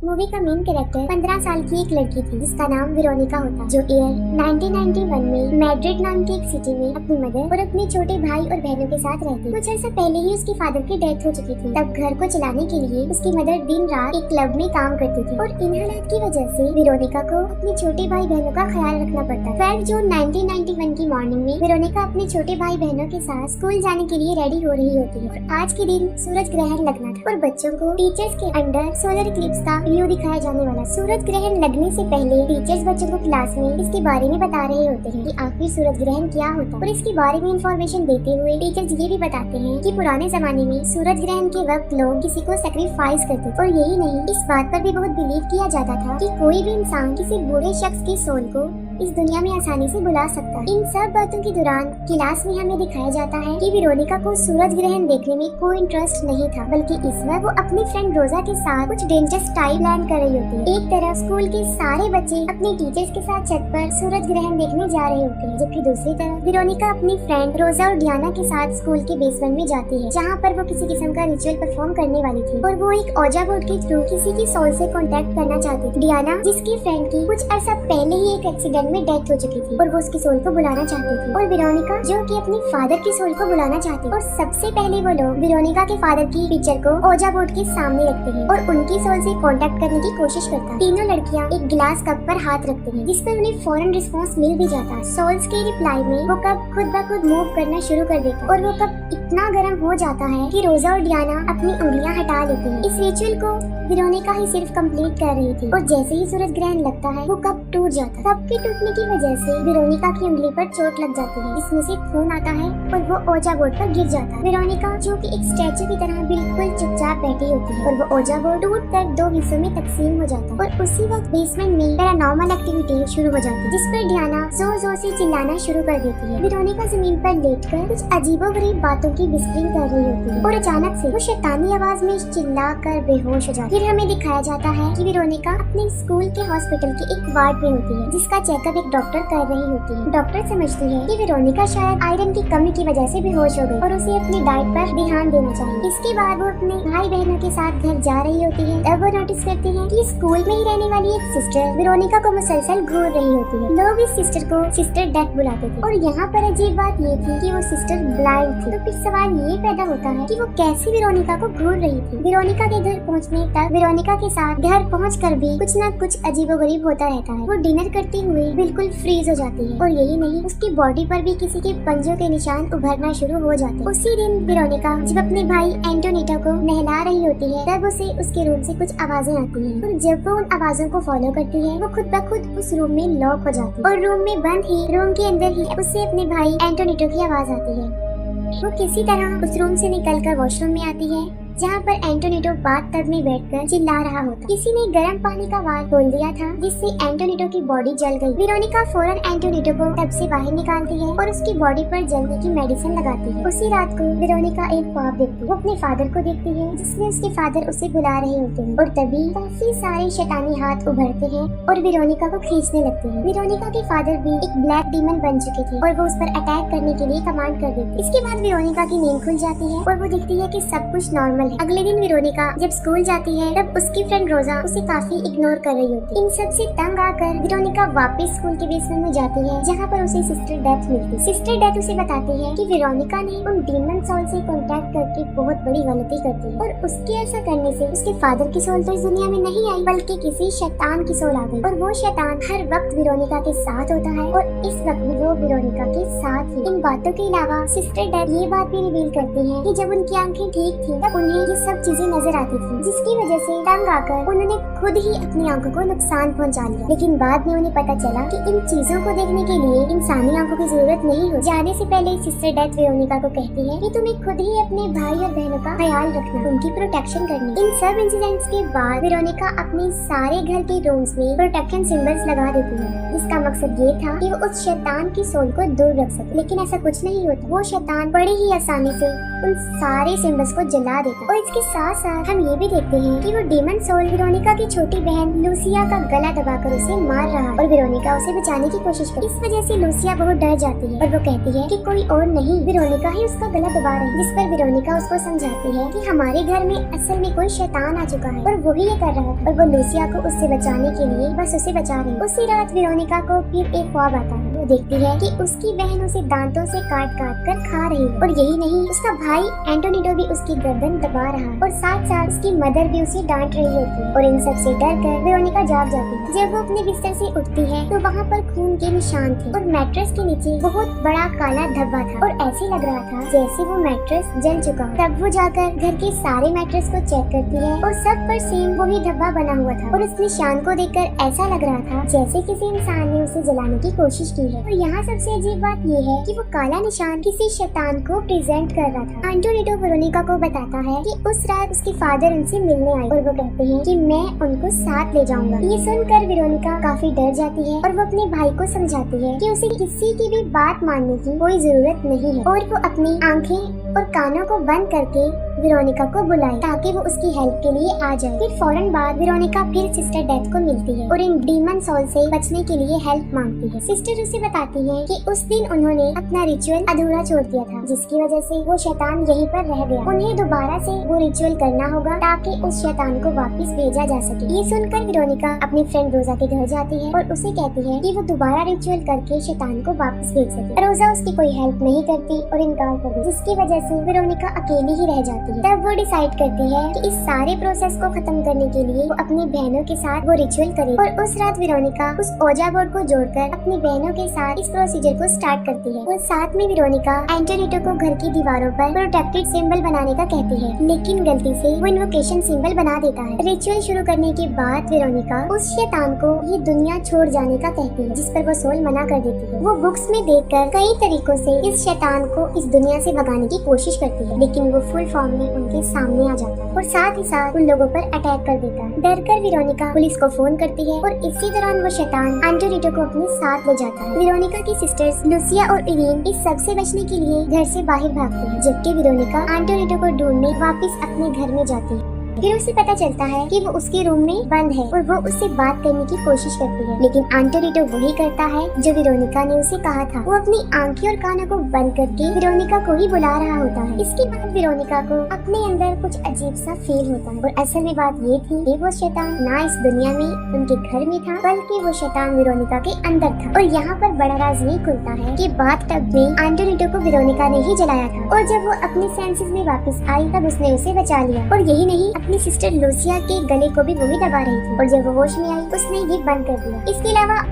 Movie का main character 15 साल की एक लड़की थी जिसका नाम वेरोनिका होता, जो ईयर 1991 में मैड्रिड नाम की एक सिटी में अपनी मदर और अपने छोटे भाई और बहनों के साथ रहती। कुछ अर्सा पहले ही उसकी फादर की डेथ हो चुकी थी। तब घर को चलाने के लिए उसकी मदर दिन रात एक क्लब में काम करती थी और इन हालात की वजह से वेरोनिका को अपने छोटे भाई बहनों का ख्याल रखना पड़ता। 12 जून 1991 की मॉर्निंग में वेरोनिका अपने छोटे भाई बहनों के साथ स्कूल जाने के लिए रेडी हो रही होती है। आज के दिन सूरज ग्रहण लगना था और बच्चों को टीचर्स के अंडर सोलर इक्लिप्स का व्यू दिखाया जाने वाला। सूरज ग्रहण लगने से पहले टीचर्स बच्चों को क्लास में इसके बारे में बता रहे होते हैं कि आखिर सूरज ग्रहण क्या होता है और इसके बारे में इंफॉर्मेशन देते हुए टीचर्स ये भी बताते हैं कि पुराने जमाने में सूरज ग्रहण के वक्त लोग किसी को सेक्रीफाइस करते थे। और यही नहीं, इस बात पर भी बहुत बिलीव किया जाता था कि कोई भी इंसान किसी बूढ़े शख्स की सोल को इस दुनिया में आसानी से बुला सकता है। इन सब बातों के दौरान क्लास में हमें दिखाया जाता है कि वेरोनिका को सूरज ग्रहण देखने में कोई इंटरेस्ट नहीं था, बल्कि इस बार वो अपनी फ्रेंड रोजा के साथ कुछ डेंजरस टाइम प्लान कर रही होती है। एक तरफ स्कूल के सारे बच्चे अपने टीचर्स के साथ छत पर सूरज ग्रहण देखने जा रहे होते हैं, जबकि दूसरी तरफ वेरोनिका अपनी फ्रेंड रोजा और डियाना के साथ स्कूल के बेसमेंट में जाती है, जहाँ पर वो किसी किस्म का रिचुअल परफॉर्म करने वाली थी और वो एक ओजा बोर्ड के थ्रू किसी की सोल से कांटेक्ट करना चाहती थी। डियाना, जिसकी फ्रेंड की कुछ अर्सा पहले ही एक एक्सीडेंट में डेथ हो चुकी थी और वो उसकी सोल को बुलाना चाहती थी, और वेरोनिका जो कि अपनी फादर की सोल को बुलाना चाहती है। और सबसे पहले वो लोग वेरोनिका के फादर की पिक्चर को ओजा बोर्ड के सामने रखते हैं और उनकी सोल से कांटेक्ट करने की कोशिश करता है। तीनों लड़कियां एक ग्लास कप पर हाथ रखती हैं, जिस पर उन्हें फौरन रिस्पांस मिल भी जाता है। सोल्स के रिप्लाई में वो कप खुद ब खुद मूव करना शुरू कर देता है और वो कप इतना गर्म हो जाता है कि रोजा और डियाना अपनी उंगलियां हटा लेती हैं। इस रिचुअल को वेरोनिका ही सिर्फ कंप्लीट कर रही थी और जैसे ही सूरज ग्रहण लगता है वो कप टूट जाता है। कप के टूटने की वजह से वेरोनिका की उंगली पर चोट लग जाती है, जिसमें से खून आता है और वो ओजा बोर्ड पर गिर जाता है। वेरोनिका, जो कि एक स्टैचू की तरह बिल्कुल चुपचाप बैठी होती है, और वो ओजा बोर्ड टूट कर दो हिस्सों में तकसीम हो जाता है और उसी वक्त बेसमेंट में पैरानॉर्मल एक्टिविटी शुरू हो जाती है, जिस पर डियाना जोर जोर से चिल्लाना शुरू कर देती है। वेरोनिका जमीन पर लेटकर कुछ अजीबोगरीब बातों की विस्परिंग कर रही होती है और अचानक से वो शैतानी आवाज में चिल्ला कर बेहोश हो जाती है। फिर हमें दिखाया जाता है कि वेरोनिका अपने स्कूल के हॉस्पिटल के एक वार्ड में होती है, जिसका चेकअप एक डॉक्टर कर रही होती है। डॉक्टर समझती है कि वेरोनिका शायद आयरन की कमी की वजह से बेहोश हो गई और उसे अपनी डाइट पर ध्यान देना चाहिए। इसके बाद वो अपने भाई बहनों के साथ घर जा रही होती है। तब वो नोटिस करती है कि स्कूल में ही रहने वाली एक सिस्टर वेरोनिका को मुसलसल घूर रही होती है। लोग इस सिस्टर को सिस्टर डेथ बुलाते थे और यहाँ पर अजीब बात ये थी कि वो सिस्टर ब्लाइंड थी। तो फिर सवाल ये पैदा होता है कि वो कैसे वेरोनिका को घूर रही थी। वेरोनिका के घर पहुँचने तक वेरोनिका के साथ घर पहुँचकर भी कुछ न कुछ अजीबोगरीब होता रहता है। वो डिनर करते हुए बिल्कुल फ्रीज हो जाती है और यही नहीं, उसकी बॉडी पर भी किसी के पंजों के निशान उभरना शुरू हो जाते हैं। उसी दिन वेरोनिका जब अपने भाई एंटोनिटा को नहला रही होती है, तब उसे उसके रूम से कुछ आवाजें आती हैं और जब वो उन आवाजों को फॉलो करती है, वो खुद ब खुद उस रूम में लॉक हो जाती है और रूम में बंद ही रूम के अंदर ही उससे अपने भाई एंटोनिटो की आवाज आती है। वो किसी तरह उस रूम से निकलकर वॉशरूम में आती है, जहाँ पर एंटोनिटो बाथटब में बैठकर चिल्ला रहा होता। किसी ने गर्म पानी का वाल्व खोल दिया था, जिससे एंटोनिटो की बॉडी जल गई। वेरोनिका फौरन एंटोनिटो को टब से बाहर निकालती है और उसकी बॉडी पर जलने की मेडिसिन लगाती है। उसी रात को वेरोनिका एक ख्वाब देखती है। वो अपने फादर को देखती है, जिसमें उसके फादर उसे बुला रहे होते हैं और तभी काफी सारे शैतानी हाथ उभरते हैं और वेरोनिका को खींचने लगते हैं। वेरोनिका के फादर भी एक ब्लैक डीमन बन चुके थे और वो उस पर अटैक करने के लिए कमांड कर देते। इसके बाद वेरोनिका की नींद खुल जाती है और वो देखती है कि सब कुछ नॉर्मल है। अगले दिन वेरोनिका जब स्कूल जाती है, तब उसकी फ्रेंड रोजा उसे काफी इग्नोर कर रही होती है। इन सब से तंग आकर वेरोनिका वापस स्कूल के बेसमेंट में जाती है, जहाँ पर उसे सिस्टर डेथ मिलती है। सिस्टर डेथ उसे बताती है कि वेरोनिका ने उन डीमन सोल से कांटेक्ट करके बहुत बड़ी गलती कर दी और उसके ऐसा करने से उसके फादर की सोल तो इस दुनिया में नहीं आई, बल्कि किसी शैतान की सोल आ गई और वो शैतान हर वक्त वेरोनिका के साथ होता है और इस वक्त भी वो वेरोनिका के साथ ही। इन बातों के अलावा सिस्टर डेथ ये बात भी रिवील करती है कि जब उनकी आंखें ठीक थी, तब उन्हें ये सब चीजें नजर आती थी, जिसकी वजह से तंग आकर उन्होंने खुद ही अपनी आंखों को नुकसान पहुंचा लिया। लेकिन बाद में उन्हें पता चला कि इन चीजों को देखने के लिए इंसानी आंखों की जरूरत नहीं हो। जाने से पहले सिस्टर डेथ वेरोनिका को कहती है कि तुम्हें खुद ही अपने भाई और बहनों का ख्याल रखना, उनकी प्रोटेक्शन करनी। इन सब इंसिडेंट्स के बाद वेरोनिका अपने सारे घर के रूम्स में प्रोटेक्शन सिंबल्स लगा देती है, जिसका मकसद ये था कि वो उस शैतान की सोल को दूर रख सके। लेकिन ऐसा कुछ नहीं होता। वो शैतान बड़े ही आसानी से उन सारे सिंबल्स को जला देता था। और इसके साथ साथ हम ये भी देखते हैं कि वो डीमन सोल वेरोनिका की छोटी बहन लूसिया का गला दबाकर उसे मार रहा और वेरोनिका उसे बचाने की कोशिश करती है। इस वजह से लूसिया बहुत डर जाती है और वो कहती है कि कोई और नहीं, वेरोनिका ही उसका गला दबा रही है। जिस पर वेरोनिका उसको समझाती है कि हमारे घर में असल में कोई शैतान आ चुका है और वही ये कर रहा था और वो लूसिया को उससे बचाने के लिए बस उसे बचा रही है। उसी रात वेरोनिका को फिर एक ख्वाब आता है। वो देखती है कि उसकी बहन उसे दांतों से काट काट कर खा रही है और यही नहीं, उसका भाई एंटोनिटो भी उसकी गर्दन दबा रहा है और साथ साथ उसकी मदर भी उसे डांट रही होती है। और इन सब से डर कर वेरोनिका जाग जाती है। जब वो अपने बिस्तर से उठती है तो वहाँ पर खून के निशान थे और मैट्रेस के नीचे बहुत बड़ा काला धब्बा था और ऐसे लग रहा था जैसे वो मैट्रेस जल चुका। तब वो जाकर घर के सारे मैट्रेस को चेक करती है और सब पर सेम वही धब्बा बना हुआ था और उस निशान को देखकर ऐसा लग रहा था जैसे किसी इंसान ने उसे जलाने की कोशिश की है। और यहाँ सबसे अजीब बात ये है कि वो काला निशान किसी शैतान को प्रेजेंट कर रहा था। एंटोनिटो वेरोनिका को बताता है कि उस रात उसके फादर उनसे मिलने आए और वो कहते हैं कि मैं उनको साथ ले जाऊंगा। ये सुनकर वेरोनिका काफी डर जाती है और वो अपने भाई को समझाती है कि उसे किसी की भी बात मानने की कोई जरूरत नहीं है और वो अपनी आंखें और कानों को बंद करके वेरोनिका को बुलाए ताकि वो उसकी हेल्प के लिए आ जाए। फिर फौरन बाद वेरोनिका फिर सिस्टर डेथ को मिलती है और इन डीमन सोल से बचने के लिए हेल्प मांगती है। सिस्टर उसे बताती है कि उस दिन उन्होंने अपना रिचुअल अधूरा छोड़ दिया था जिसकी वजह से वो शैतान यहीं पर रह गया। उन्हें दोबारा से वो रिचुअल करना होगा ताकि उस शैतान को वापस भेजा जा सके। ये सुनकर वेरोनिका अपनी फ्रेंड रोजा के घर जाती है और उसे कहती है कि वो दोबारा रिचुअल करके शैतान को वापस भेज सके। रोजा उसकी कोई हेल्प नहीं करती और इनकार कर देती, जिसकी वजह से वेरोनिका अकेली ही रह जाती है। तब वो डिसाइड करती है कि इस सारे प्रोसेस को खत्म करने के लिए वो अपनी बहनों के साथ वो रिचुअल करे। और उस रात वेरोनिका उस ओजा बोर्ड को जोड़कर अपनी बहनों के साथ इस प्रोसीजर को स्टार्ट करती है। और साथ में वेरोनिका एंटोनिटो को घर की दीवारों पर प्रोटेक्टेड सिंबल बनाने का कहती है, लेकिन गलती से वो इन्वोकेशन सिंबल बना देता है। रिचुअल शुरू करने के बाद वेरोनिका उस शैतान को ये दुनिया छोड़ जाने का कहती है, जिस पर वो सोल मना कर देती है। वो बुक्स में देखकर कई तरीकों से इस शैतान को इस दुनिया से भगाने की कोशिश करती है, लेकिन वो फुल फॉर्म में उनके सामने आ जाता है और साथ ही साथ उन लोगों पर अटैक कर देता है। डरकर वेरोनिका पुलिस को फोन करती है और इसी दौरान वो शैतान एंटोनिटो को अपने साथ ले जाता है। वेरोनिका की सिस्टर्स लूसिया और इरीन इस सब से बचने के लिए घर से बाहर भागते हैं, जबकि वेरोनिका एंटोनिटो को ढूंढने वापस अपने घर में जाती है। फिर उसे पता चलता है कि वो उसके रूम में बंद है और वो उससे बात करने की कोशिश करती है, लेकिन एंटोनिटो वही करता है जो वेरोनिका ने उसे कहा था। वो अपनी आंखें और कानों को बंद करके वेरोनिका को ही बुला रहा होता है। इसके बाद वेरोनिका को अपने अंदर कुछ अजीब सा फील होता है और असल में बात ये थी कि वो शैतान ना इस दुनिया में उनके घर में था, बल्कि वो शैतान वेरोनिका के अंदर था। और यहाँ पर बड़ा राज ये खुलता है कि बाथटब में एंटोनिटो को वेरोनिका ने ही जलाया था और जब वो अपने सेंसेस में वापस आई तब उसने उसे बचा लिया। और यही नहीं, अपनी सिस्टर लूसिया के गले को भी वही दबा रही थी और जब वो होश में आई उसने ये बंद कर दिया। इसके अलावा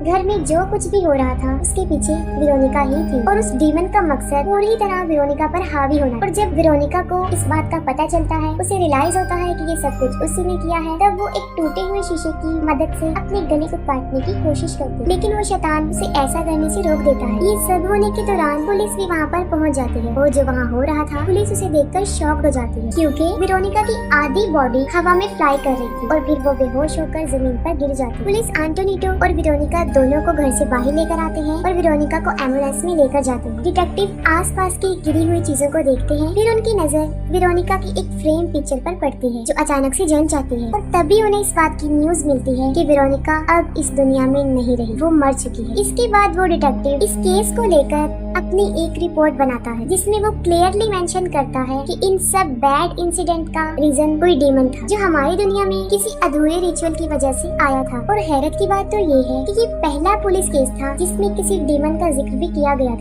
घर में जो कुछ भी हो रहा था उसके पीछे वेरोनिका ही थी और उस डीमन का मकसद पूरी तरह वेरोनिका पर हावी होना। और जब वेरोनिका को इस बात का पता चलता है, उसे रियलाइज होता है कि ये सब कुछ उसी ने किया है, तब वो एक टूटे हुए शीशे की मदद से अपने गले को काटने की कोशिश करती है, लेकिन वो शैतान उसे ऐसा करने से रोक देता है। ये सब होने के दौरान पुलिस भी वहाँ पर पहुँच जाती है और जो वहाँ हो रहा था पुलिस उसे देखकर शॉक्ड हो जाती है, क्योंकि वेरोनिका की आधी बॉडी हवा में फ्लाई कर रही थी और फिर वो बेहोश होकर जमीन पर गिर जाती है। पुलिस एंटोनिटो और वेरोनिका दोनों को घर से बाहर लेकर आते हैं और वेरोनिका को एम्बुलेंस में लेकर जाते हैं। डिटेक्टिव आसपास की गिरी हुई चीजों को देखते हैं, फिर उनकी नजर वेरोनिका की एक फ्रेम पिक्चर पर पड़ती है जो अचानक से जल जाती है और तभी उन्हें इस बात की न्यूज मिलती है कि वेरोनिका अब इस दुनिया में नहीं रही, वो मर चुकी है। इसके बाद वो डिटेक्टिव इस केस को लेकर अपनी एक रिपोर्ट बनाता है जिसमें वो क्लियरली मेंशन करता है कि इन सब बैड इंसिडेंट का रीजन कोई डीमन था जो हमारी दुनिया में किसी अधूरे रिचुअल की वजह से आया था। और हैरत की बात तो ये है कि ये पहला पुलिस केस था जिसमें किसी डीमन का जिक्र भी किया गया था।